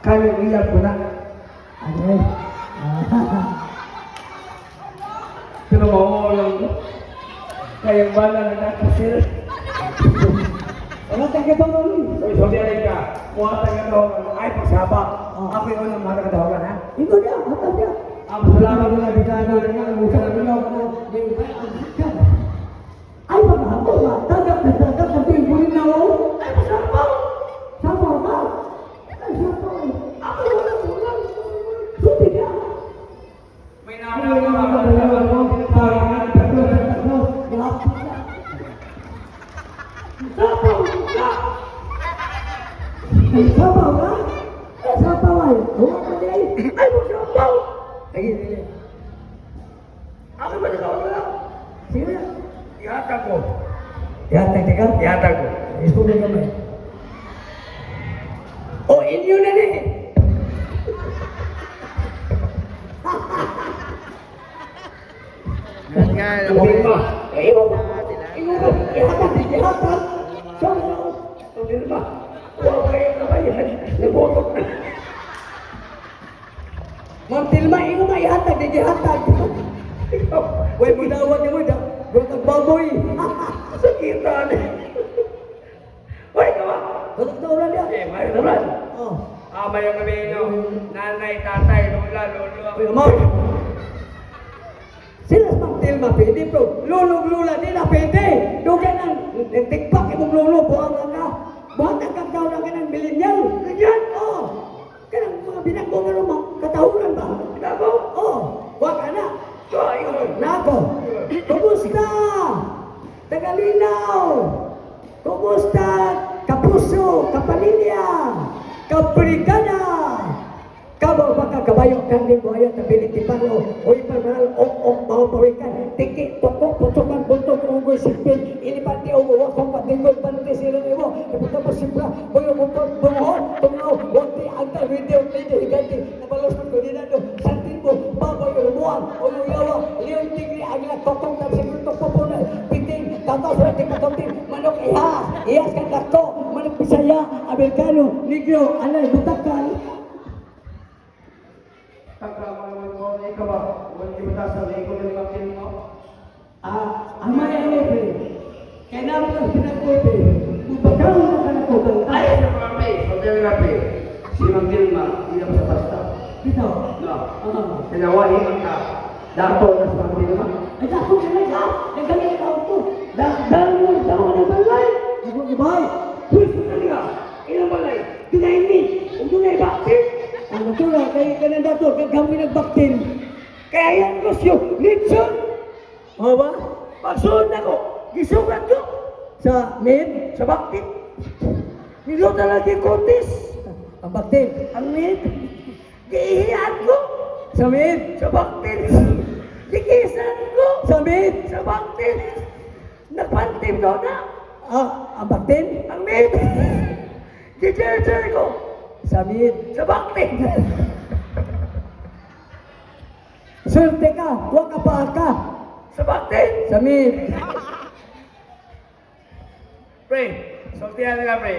Kaya iyak ko na. Ano? Pero mauulang ko. Kaya bala na nakasil. Wala tayo ba mo? Uy, sabi rin ka. Muha tayo na ay pagsaba. Oh. Ako yung unang mga nakatawagan, ha? Ito dia, hatag dia. Ang salamat ko na bigana na nga. Ang usalan ko Ay, maghahapo ba? Tagap na tagap na pingunin na ako. Ay, masapaw! Sapaw ba? Ay, sapaw. Ako wala. Suti niya. may nakakatawagan. Sapaw! Ay, sapaw ka? Ay, sapaw ay. Huwag ka din. Ay, magsapaw! Sige. Ako ba nakawag na? Sige. Ihatag ko. Yatag ka? Ihatag ko. Ito na naman. O, inyo na rin. Yan nga, Okay ba? Iwan mo. Ihatag. Ihatag. Sabi na ako. Hindi ba? Huwag kayo na ba yan? Nabotot na. Ma'am Tilma, ino ba ihatag? Di ihatag. Uy, minawag niyo mo na. Butag baboy. Sakitan. Uy, kawa. Butag na ulan yan. Eh, may naman. Oh. Ama yung kami, no? Nanay, tatay, lola, lolo. Uy, ma'am. Sila sa Ma'am Tilma, pwede bro. Lulog lula, di na pwede. Dugan ang tikpak imong lulo, buhang ka. Buhat ang kagkaw na kanang millennial. Ganyan, oh. Kanang mga binagbo nga naman, katahunan ba? Binagbo? Oh, buhat ka na. So, ayun. Nako, kumusta? Tagalinaw. Kumusta? Kapuso, kapamilya, kabrigada. Kamo baka kabayo kang di mo ayan nabilit di palo. Uy, pamanal, ok, mga pawikan. Tiki, tokok, putukan, buntok, unggoy, sipin. Inipan di uwa, kong patingol, panti sila ni mo. Napunta mo simpla, buyo mo pang bumuhon, tumaw, wanti, agta, video, higanti. Nabalos mo ko din ano, santin mo, baboy, lumuan, uluyawa, liyon, tigri, agla, tokong, tapos ito, pupunan, piting, tatas, rati, katontin, manok, ihas, kandako, manok, Bisaya, Amerikano, Negro, anay, butakan. Pagkama naman mo, ikaw ba? Huwag yung mata sa likod ng pagkin mo. Ang maya ang epe, kaya namin ang pinag-epe, upagaw na ka na ko, Ay, sa mga may, hotel na pe. Si Mang Dilma, hindi na sa basta. Ito, No. Sinawahi ang ka. Dato na sa Mang Dilma. ay dako ka na ka, nagdali ka ako, dahil mo ang tao na balay, ako ni bay, Uy, sandali ka. Ilang balay? Pinaini. Kung doon ay bakit? ang natural, kaya ka na dato, kami nagbaktin, Kaya yan, Rosyo, Litson. o ba? Pagsunod ako, gisugat ko. Sa mid, Sa bakit? Nilo talaga yung kontis. ang baktin, Ang mid. Giihiyan ko. sa mid, Sa bakit? Dikisan ko. sa mid, Sa bakit? Nagpantim ko na. ang baktin, Ang mid. Gijerjer ko. sa mid, Sa bakit? swerte ka, huwag ka pa ka, Sa bakit? sa mid, Pre, sortihan na ka, pre.